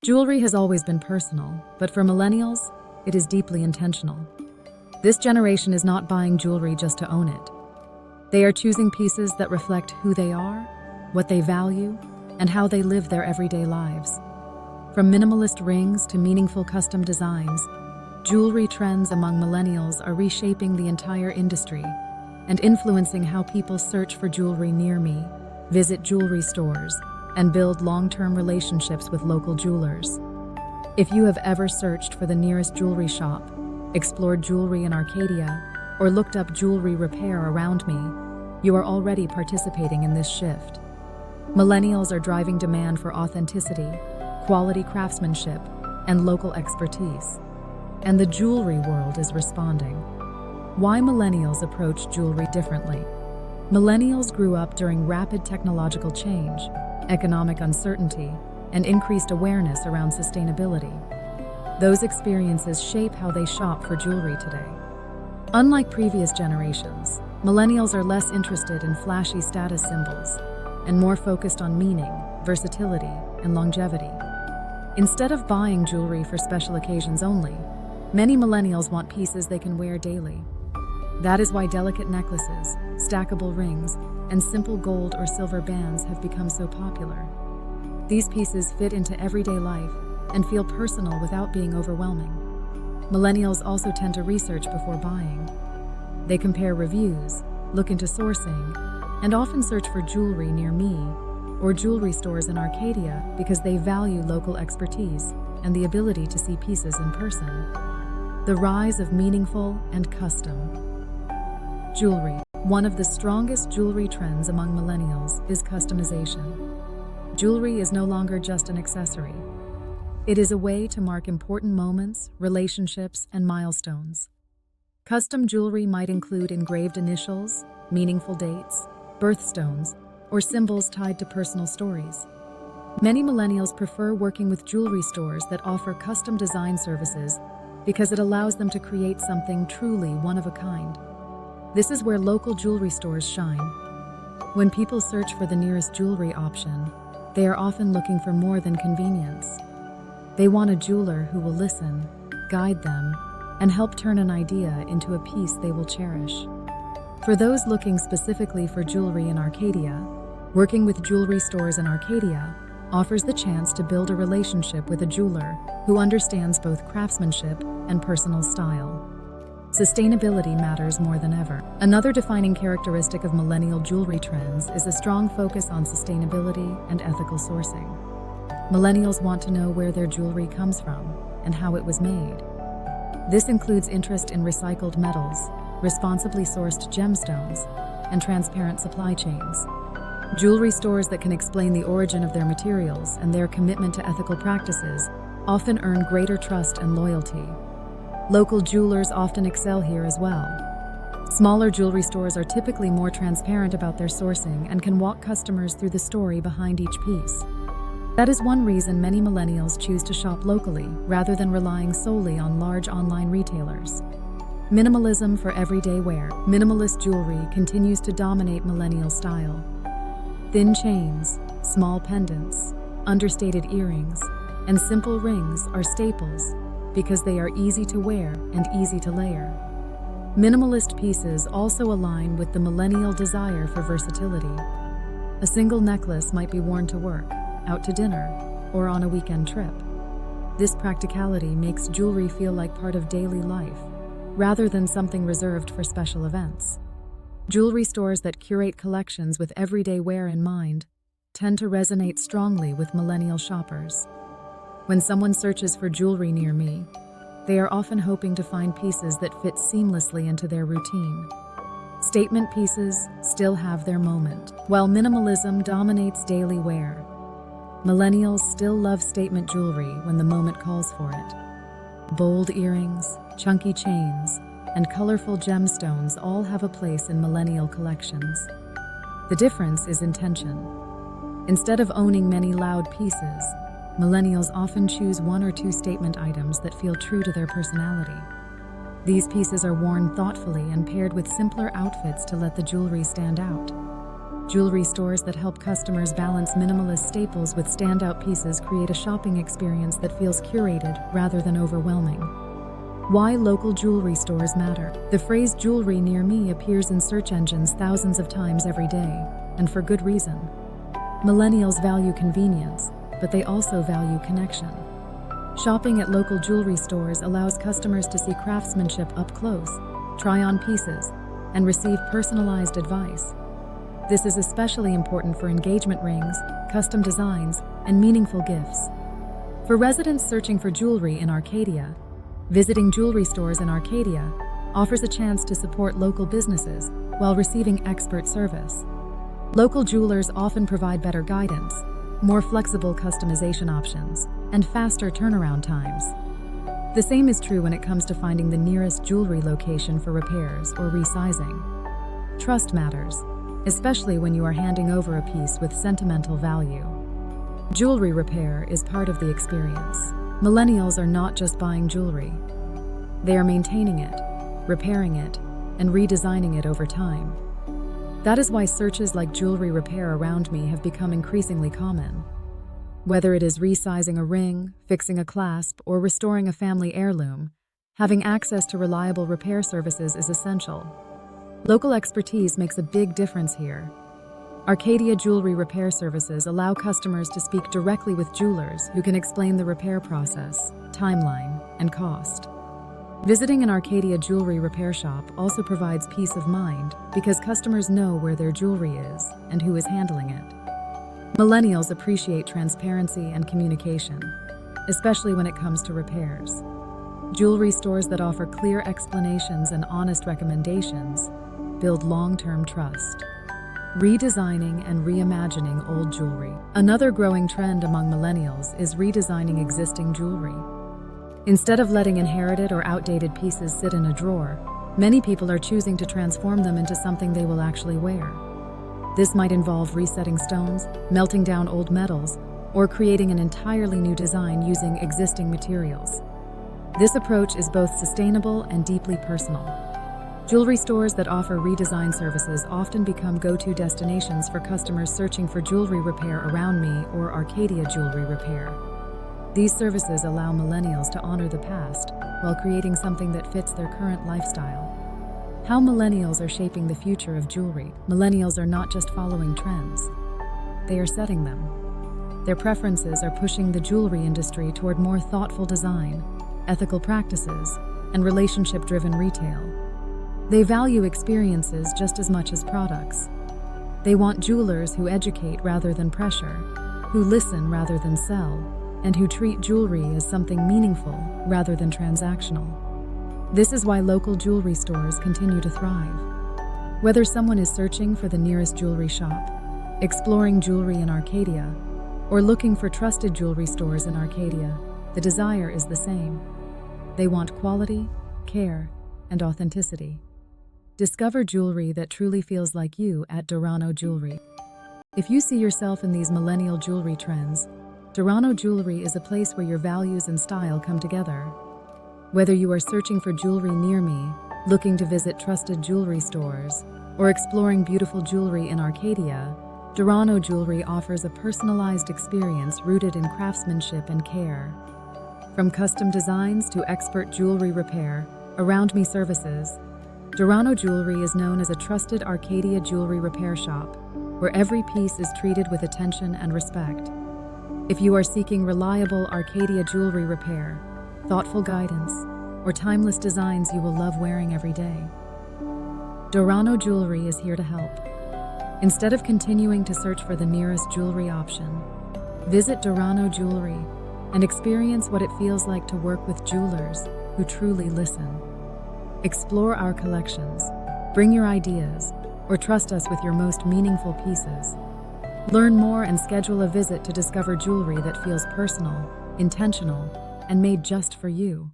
Jewelry has always been personal, but for millennials, it is deeply intentional. This generation is not buying jewelry just to own it. They are choosing pieces that reflect who they are, what they value, and how they live their everyday lives. From minimalist rings to meaningful custom designs, jewelry trends among millennials are reshaping the entire industry and influencing how people search for jewelry near me, visit jewelry stores, and build long-term relationships with local jewelers. If you have ever searched for the nearest jewelry shop, explored jewelry in Arcadia, or looked up jewelry repair around me, you are already participating in this shift. Millennials are driving demand for authenticity, quality craftsmanship, and local expertise. And the jewelry world is responding. Why millennials approach jewelry differently? Millennials grew up during rapid technological change, economic uncertainty, and increased awareness around sustainability. Those experiences shape how they shop for jewelry today. Unlike previous generations, millennials are less interested in flashy status symbols and more focused on meaning, versatility, and longevity. Instead of buying jewelry for special occasions only, many millennials want pieces they can wear daily. That is why delicate necklaces, stackable rings, and simple gold or silver bands have become so popular. These pieces fit into everyday life and feel personal without being overwhelming. Millennials also tend to research before buying. They compare reviews, look into sourcing, and often search for jewelry near me or jewelry stores in Arcadia because they value local expertise and the ability to see pieces in person. The rise of meaningful and custom jewelry. One of the strongest jewelry trends among millennials is customization. Jewelry is no longer just an accessory. It is a way to mark important moments, relationships, and milestones. Custom jewelry might include engraved initials, meaningful dates, birthstones, or symbols tied to personal stories. Many millennials prefer working with jewelry stores that offer custom design services because it allows them to create something truly one of a kind. This is where local jewelry stores shine. When people search for the nearest jewelry option, they are often looking for more than convenience. They want a jeweler who will listen, guide them, and help turn an idea into a piece they will cherish. For those looking specifically for jewelry in Arcadia, working with jewelry stores in Arcadia offers the chance to build a relationship with a jeweler who understands both craftsmanship and personal style. Sustainability matters more than ever. Another defining characteristic of millennial jewelry trends is a strong focus on sustainability and ethical sourcing. Millennials want to know where their jewelry comes from and how it was made. This includes interest in recycled metals, responsibly sourced gemstones, and transparent supply chains. Jewelry stores that can explain the origin of their materials and their commitment to ethical practices often earn greater trust and loyalty. Local jewelers often excel here as well. Smaller jewelry stores are typically more transparent about their sourcing and can walk customers through the story behind each piece. That is one reason many millennials choose to shop locally rather than relying solely on large online retailers. Minimalism for everyday wear. Minimalist jewelry continues to dominate millennial style. Thin chains, small pendants, understated earrings, and simple rings are staples because they are easy to wear and easy to layer. Minimalist pieces also align with the millennial desire for versatility. A single necklace might be worn to work, out to dinner, or on a weekend trip. This practicality makes jewelry feel like part of daily life, rather than something reserved for special events. Jewelry stores that curate collections with everyday wear in mind tend to resonate strongly with millennial shoppers. When someone searches for jewelry near me, they are often hoping to find pieces that fit seamlessly into their routine. Statement pieces still have their moment. While minimalism dominates daily wear, millennials still love statement jewelry when the moment calls for it. Bold earrings, chunky chains, and colorful gemstones all have a place in millennial collections. The difference is intention. Instead of owning many loud pieces, millennials often choose one or two statement items that feel true to their personality. These pieces are worn thoughtfully and paired with simpler outfits to let the jewelry stand out. Jewelry stores that help customers balance minimalist staples with standout pieces create a shopping experience that feels curated rather than overwhelming. Why local jewelry stores matter. The phrase "jewelry near me" appears in search engines thousands of times every day, and for good reason. Millennials value convenience, but they also value connection. Shopping at local jewelry stores allows customers to see craftsmanship up close, try on pieces, and receive personalized advice. This is especially important for engagement rings, custom designs, and meaningful gifts. For residents searching for jewelry in Arcadia, visiting jewelry stores in Arcadia offers a chance to support local businesses while receiving expert service. Local jewelers often provide better guidance, more flexible customization options, and faster turnaround times. The same is true when it comes to finding the nearest jewelry location for repairs or resizing. Trust matters, especially when you are handing over a piece with sentimental value. Jewelry repair is part of the experience. Millennials are not just buying jewelry. They are maintaining it, repairing it, and redesigning it over time. That is why searches like jewelry repair around me have become increasingly common. Whether it is resizing a ring, fixing a clasp, or restoring a family heirloom, having access to reliable repair services is essential. Local expertise makes a big difference here. Arcadia Jewelry Repair Services allow customers to speak directly with jewelers who can explain the repair process, timeline, and cost. Visiting an Arcadia jewelry repair shop also provides peace of mind because customers know where their jewelry is and who is handling it. Millennials appreciate transparency and communication, especially when it comes to repairs. Jewelry stores that offer clear explanations and honest recommendations build long-term trust. Redesigning and reimagining old jewelry. Another growing trend among millennials is redesigning existing jewelry. Instead of letting inherited or outdated pieces sit in a drawer, many people are choosing to transform them into something they will actually wear. This might involve resetting stones, melting down old metals, or creating an entirely new design using existing materials. This approach is both sustainable and deeply personal. Jewelry stores that offer redesign services often become go-to destinations for customers searching for jewelry repair around me or Arcadia Jewelry Repair. These services allow millennials to honor the past while creating something that fits their current lifestyle. How millennials are shaping the future of jewelry. Millennials are not just following trends, they are setting them. Their preferences are pushing the jewelry industry toward more thoughtful design, ethical practices, and relationship-driven retail. They value experiences just as much as products. They want jewelers who educate rather than pressure, who listen rather than sell, and who treat jewelry as something meaningful rather than transactional. This is why local jewelry stores continue to thrive. Whether someone is searching for the nearest jewelry shop, exploring jewelry in Arcadia, or looking for trusted jewelry stores in Arcadia, the desire is the same. They want quality, care, and authenticity. Discover jewelry that truly feels like you at Dorano Jewelry. If you see yourself in these millennial jewelry trends, Dorano Jewelry is a place where your values and style come together. Whether you are searching for jewelry near me, looking to visit trusted jewelry stores, or exploring beautiful jewelry in Arcadia, Dorano Jewelry offers a personalized experience rooted in craftsmanship and care. From custom designs to expert jewelry repair, around me services, Dorano Jewelry is known as a trusted Arcadia jewelry repair shop, where every piece is treated with attention and respect. If you are seeking reliable Arcadia jewelry repair, thoughtful guidance, or timeless designs you will love wearing every day, Dorano Jewelry is here to help. Instead of continuing to search for the nearest jewelry option, visit Dorano Jewelry and experience what it feels like to work with jewelers who truly listen. Explore our collections, bring your ideas, or trust us with your most meaningful pieces. Learn more and schedule a visit to discover jewelry that feels personal, intentional, and made just for you.